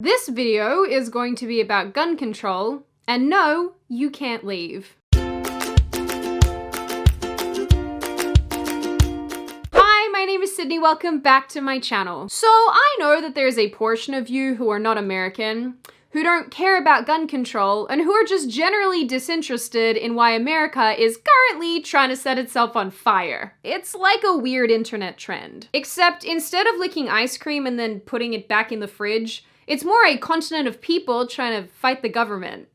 This video is going to be about gun control, and no, you can't leave. Hi, my name is Sydney, welcome back to my channel. So I know that there's a portion of you who are not American, who don't care about gun control, and who are just generally disinterested in why America is currently trying to set itself on fire. It's like a weird internet trend. Except instead of licking ice cream and then putting it back in the fridge, it's more a continent of people trying to fight the government.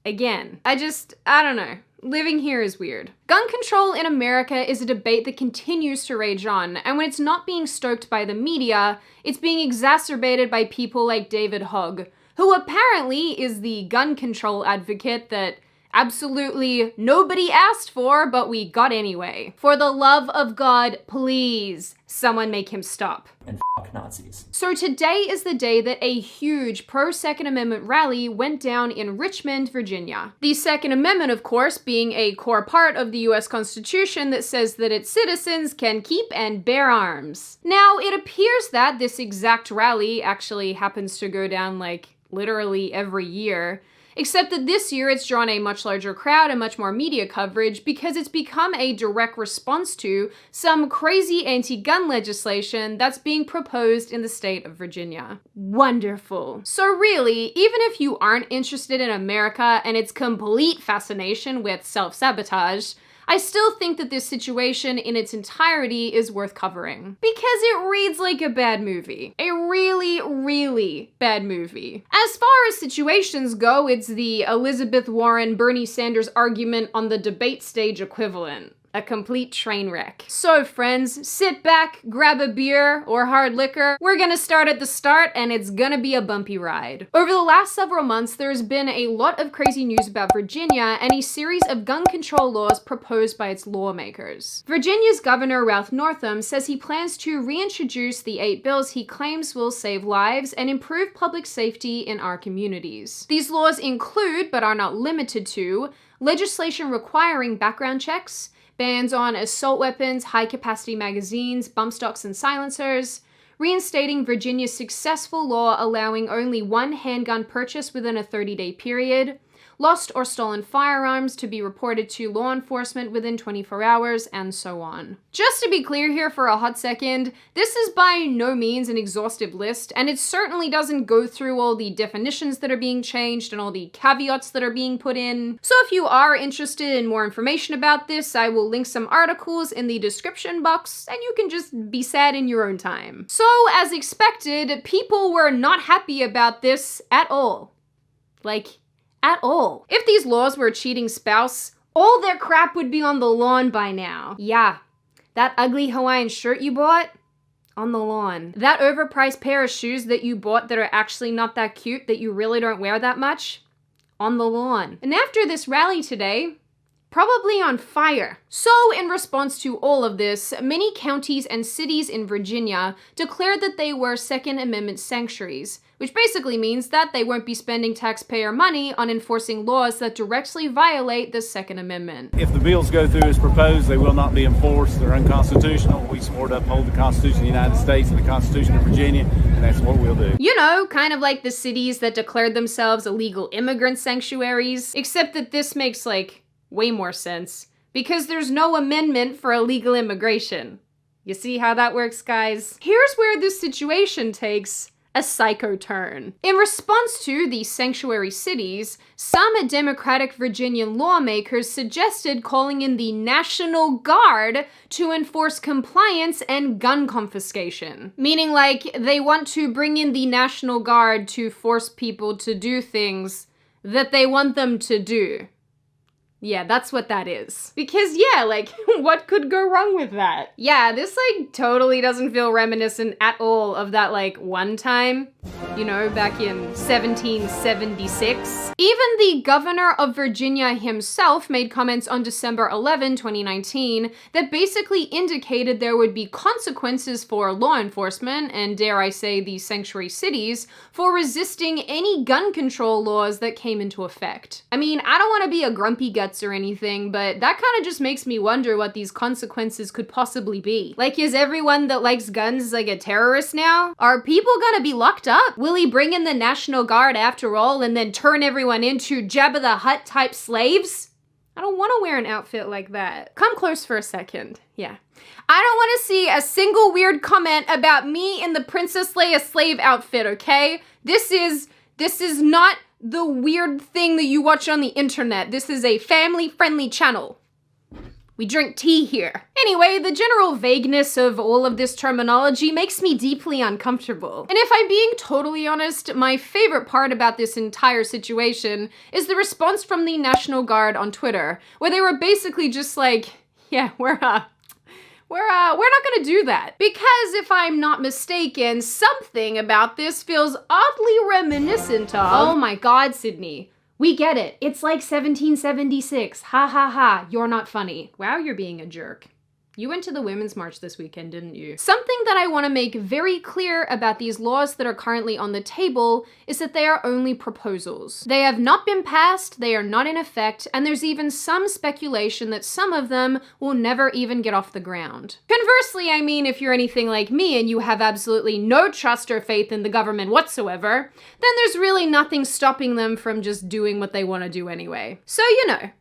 Again. I don't know. Living here is weird. Gun control in America is a debate that continues to rage on, and when it's not being stoked by the media, it's being exacerbated by people like David Hogg, who apparently is the gun control advocate that absolutely nobody asked for, but we got anyway. For the love of God, please, someone make him stop. And fuck Nazis. So today is the day that a huge pro-Second Amendment rally went down in Richmond, Virginia. The Second Amendment, of course, being a core part of the US Constitution that says that its citizens can keep and bear arms. Now, it appears that this exact rally actually happens to go down like literally every year, except that this year it's drawn a much larger crowd and much more media coverage because it's become a direct response to some crazy anti-gun legislation that's being proposed in the state of Virginia. Wonderful. So really, even if you aren't interested in America and its complete fascination with self-sabotage, I still think that this situation in its entirety is worth covering. Because it reads like a bad movie. A really, really bad movie. As far as situations go, it's the Elizabeth Warren-Bernie Sanders argument on the debate stage equivalent. A complete train wreck. So friends, sit back, grab a beer or hard liquor. We're gonna start at the start and it's gonna be a bumpy ride. Over the last several months, there's been a lot of crazy news about Virginia and a series of gun control laws proposed by its lawmakers. Virginia's Governor Ralph Northam says he plans to reintroduce the 8 bills he claims will save lives and improve public safety in our communities. These laws include, but are not limited to, legislation requiring background checks, bans on assault weapons, high-capacity magazines, bump stocks, and silencers, reinstating Virginia's successful law allowing only one handgun purchase within a 30-day period, lost or stolen firearms to be reported to law enforcement within 24 hours, and so on. Just to be clear here for a hot second, this is by no means an exhaustive list, and it certainly doesn't go through all the definitions that are being changed and all the caveats that are being put in. So if you are interested in more information about this, I will link some articles in the description box, and you can just be sad in your own time. So, as expected, people were not happy about this at all. At all. If these laws were a cheating spouse, all their crap would be on the lawn by now. Yeah, that ugly Hawaiian shirt you bought? On the lawn. That overpriced pair of shoes that you bought that are actually not that cute, that you really don't wear that much? On the lawn. And after this rally today, probably on fire. So, in response to all of this, many counties and cities in Virginia declared that they were Second Amendment sanctuaries, which basically means that they won't be spending taxpayer money on enforcing laws that directly violate the Second Amendment. If the bills go through as proposed, they will not be enforced. They're unconstitutional. We support uphold the Constitution of the United States and the Constitution of Virginia, and that's what we'll do. You know, kind of like the cities that declared themselves illegal immigrant sanctuaries, except that this makes, way more sense, because there's no amendment for illegal immigration. You see how that works, guys? Here's where this situation takes a psycho turn. In response to the sanctuary cities, some Democratic Virginian lawmakers suggested calling in the National Guard to enforce compliance and gun confiscation. Meaning, they want to bring in the National Guard to force people to do things that they want them to do. Yeah, that's what that is. Because yeah, what could go wrong with that? Yeah, this totally doesn't feel reminiscent at all of that one time, back in 1776. Even the governor of Virginia himself made comments on December 11, 2019 that basically indicated there would be consequences for law enforcement, and dare I say the sanctuary cities, for resisting any gun control laws that came into effect. I mean, I don't want to be a grumpy guts or anything, but that kind of just makes me wonder what these consequences could possibly be. Is everyone that likes guns a terrorist now? Are people gonna be locked up? up? Will he bring in the National Guard after all and then turn everyone into Jabba the Hutt type slaves? I don't want to wear an outfit like that. Come close for a second. Yeah. I don't want to see a single weird comment about me in the Princess Leia slave outfit, okay? This is not the weird thing that you watch on the internet. This is a family-friendly channel. We drink tea here. Anyway, the general vagueness of all of this terminology makes me deeply uncomfortable. And if I'm being totally honest, my favorite part about this entire situation is the response from the National Guard on Twitter, where they were basically just like, yeah, we're not gonna do that. Because if I'm not mistaken, something about this feels oddly reminiscent of— oh my god, Sydney. We get it. It's like 1776. Ha ha ha. You're not funny. Wow, you're being a jerk. You went to the Women's March this weekend, didn't you? Something that I want to make very clear about these laws that are currently on the table is that they are only proposals. They have not been passed, they are not in effect, and there's even some speculation that some of them will never even get off the ground. Conversely, I mean, if you're anything like me and you have absolutely no trust or faith in the government whatsoever, then there's really nothing stopping them from just doing what they want to do anyway. So, you know,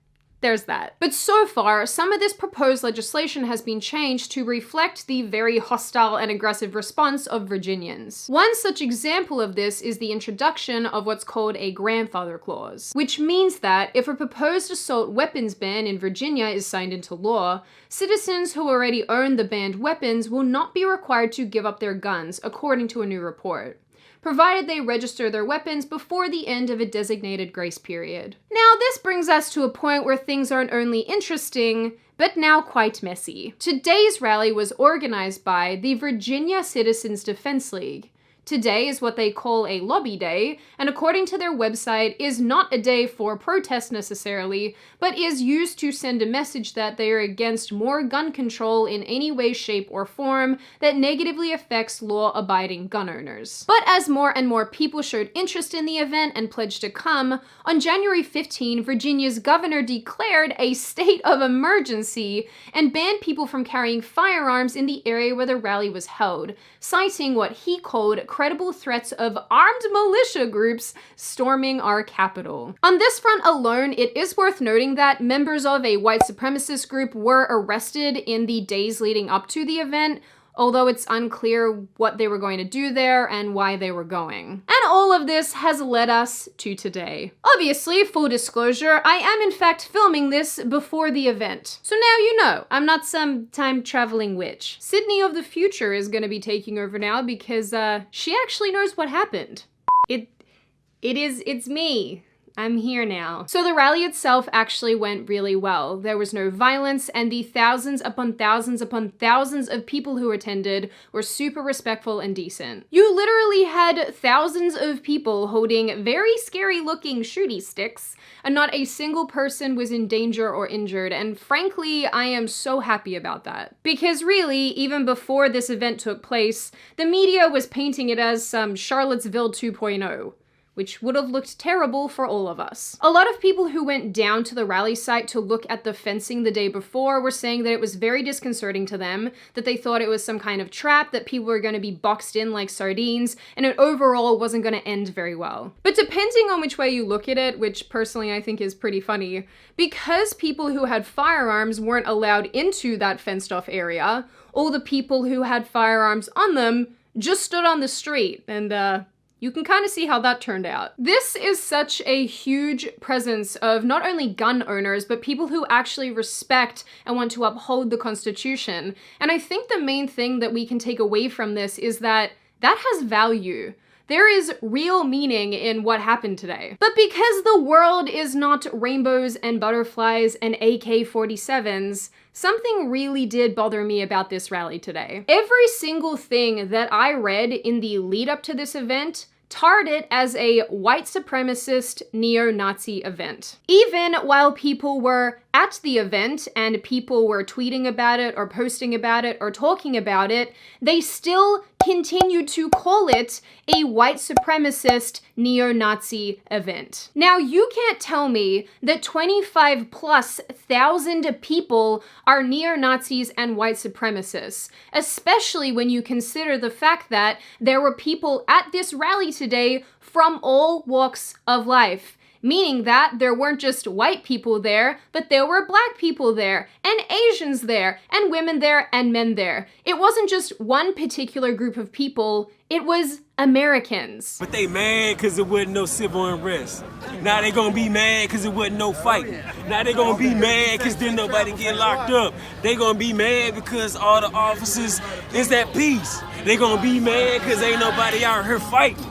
there's that. But so far, some of this proposed legislation has been changed to reflect the very hostile and aggressive response of Virginians. One such example of this is the introduction of what's called a grandfather clause, which means that if a proposed assault weapons ban in Virginia is signed into law, citizens who already own the banned weapons will not be required to give up their guns, according to a new report, provided they register their weapons before the end of a designated grace period. Now, this brings us to a point where things aren't only interesting, but now quite messy. Today's rally was organized by the Virginia Citizens Defense League. Today is what they call a lobby day, and according to their website, is not a day for protest necessarily, but is used to send a message that they are against more gun control in any way, shape, or form that negatively affects law-abiding gun owners. But as more and more people showed interest in the event and pledged to come, on January 15, Virginia's governor declared a state of emergency and banned people from carrying firearms in the area where the rally was held, citing what he called credible threats of armed militia groups storming our capital. On this front alone, it is worth noting that members of a white supremacist group were arrested in the days leading up to the event, although it's unclear what they were going to do there and why they were going. And all of this has led us to today. Obviously, full disclosure, I am in fact filming this before the event. So now you know, I'm not some time-traveling witch. Sydney of the future is gonna be taking over now because she actually knows what happened. It's me. I'm here now. So the rally itself actually went really well. There was no violence, and the thousands upon thousands upon thousands of people who attended were super respectful and decent. You literally had thousands of people holding very scary looking shooty sticks, and not a single person was in danger or injured, and frankly, I am so happy about that. Because really, even before this event took place, the media was painting it as some Charlottesville 2.0. Which would have looked terrible for all of us. A lot of people who went down to the rally site to look at the fencing the day before were saying that it was very disconcerting to them, that they thought it was some kind of trap, that people were going to be boxed in like sardines, and it overall wasn't going to end very well. But depending on which way you look at it, which personally I think is pretty funny, because people who had firearms weren't allowed into that fenced off area, all the people who had firearms on them just stood on the street, and you can kind of see how that turned out. This is such a huge presence of not only gun owners, but people who actually respect and want to uphold the Constitution. And I think the main thing that we can take away from this is that that has value. There is real meaning in what happened today. But because the world is not rainbows and butterflies and AK-47s, something really did bother me about this rally today. Every single thing that I read in the lead up to this event tarred it as a white supremacist neo-Nazi event. Even while people were at the event and people were tweeting about it or posting about it or talking about it, they still continued to call it a white supremacist neo-Nazi event. Now, you can't tell me that 25,000+ people are neo-Nazis and white supremacists, especially when you consider the fact that there were people at this rally today from all walks of life. Meaning that there weren't just white people there, but there were black people there, and Asians there, and women there, and men there. It wasn't just one particular group of people, it was Americans. But they mad because there wasn't no civil unrest. Now they gonna be mad because there wasn't no fighting. Now they gonna be mad because didn't nobody get locked up. They gonna be mad because all the officers is at peace. They gonna be mad because ain't nobody out here fighting.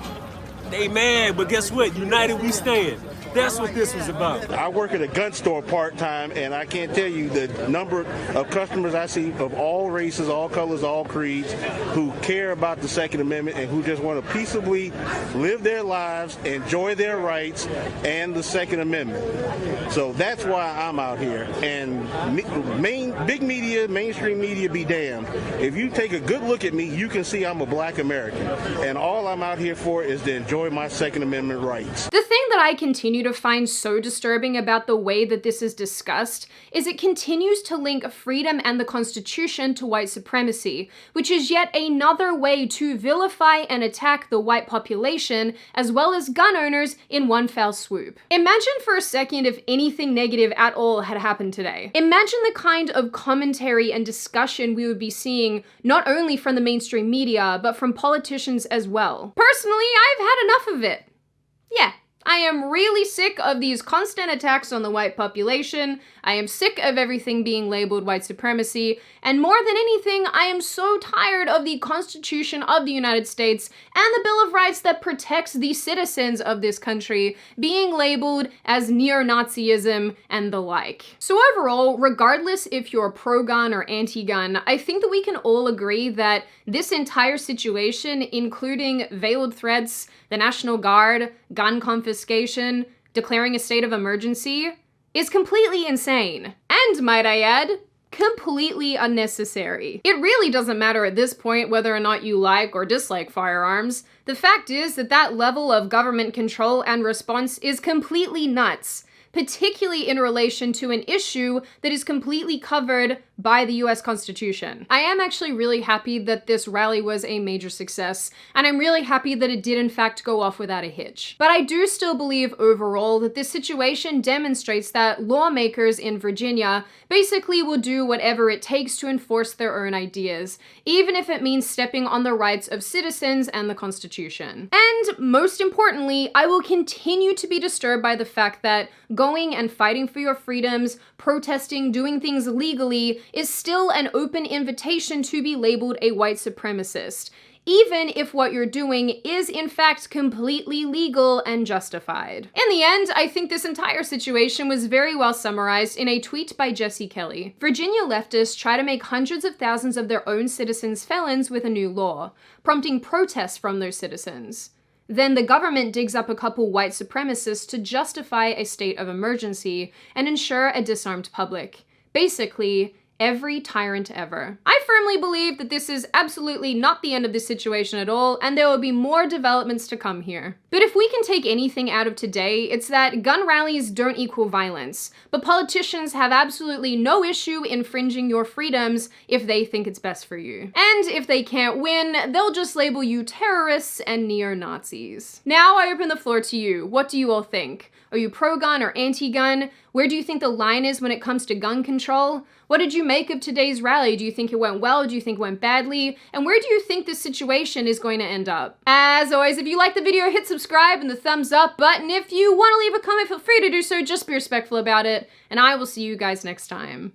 They mad, but guess what? United we stand. That's what this was about. I work at a gun store part-time, and I can't tell you the number of customers I see of all races, all colors, all creeds, who care about the Second Amendment and who just want to peaceably live their lives, enjoy their rights, and the Second Amendment. So that's why I'm out here. And big media, mainstream media be damned. If you take a good look at me, you can see I'm a black American. And all I'm out here for is to enjoy my Second Amendment rights. The thing that I continue to find so disturbing about the way that this is discussed is it continues to link freedom and the Constitution to white supremacy, which is yet another way to vilify and attack the white population as well as gun owners in one fell swoop. Imagine for a second if anything negative at all had happened today. Imagine the kind of commentary and discussion we would be seeing not only from the mainstream media, but from politicians as well. Personally, I've had enough of it. Yeah. I am really sick of these constant attacks on the white population. I am sick of everything being labeled white supremacy. And more than anything, I am so tired of the Constitution of the United States and the Bill of Rights that protects the citizens of this country being labeled as neo-Nazism and the like. So overall, regardless if you're pro-gun or anti-gun, I think that we can all agree that this entire situation, including veiled threats, the National Guard, gun confiscation, declaring a state of emergency, is completely insane. And, might I add, completely unnecessary. It really doesn't matter at this point whether or not you like or dislike firearms. The fact is that that level of government control and response is completely nuts, particularly in relation to an issue that is completely covered by the US Constitution. I am actually really happy that this rally was a major success, and I'm really happy that it did in fact go off without a hitch. But I do still believe overall that this situation demonstrates that lawmakers in Virginia basically will do whatever it takes to enforce their own ideas, even if it means stepping on the rights of citizens and the Constitution. And most importantly, I will continue to be disturbed by the fact that going and fighting for your freedoms, protesting, doing things legally, is still an open invitation to be labeled a white supremacist, even if what you're doing is in fact completely legal and justified. In the end, I think this entire situation was very well summarized in a tweet by Jesse Kelly. Virginia leftists try to make hundreds of thousands of their own citizens felons with a new law, prompting protests from those citizens. Then the government digs up a couple white supremacists to justify a state of emergency and ensure a disarmed public. Basically, every tyrant ever. I firmly believe that this is absolutely not the end of this situation at all, and there will be more developments to come here. But if we can take anything out of today, it's that gun rallies don't equal violence, but politicians have absolutely no issue infringing your freedoms if they think it's best for you. And if they can't win, they'll just label you terrorists and neo-Nazis. Now I open the floor to you. What do you all think? Are you pro-gun or anti-gun? Where do you think the line is when it comes to gun control? What did you make of today's rally? Do you think it went well? Do you think it went badly? And where do you think this situation is going to end up? As always, if you like the video, hit subscribe and the thumbs up button. If you want to leave a comment, feel free to do so. Just be respectful about it. And I will see you guys next time.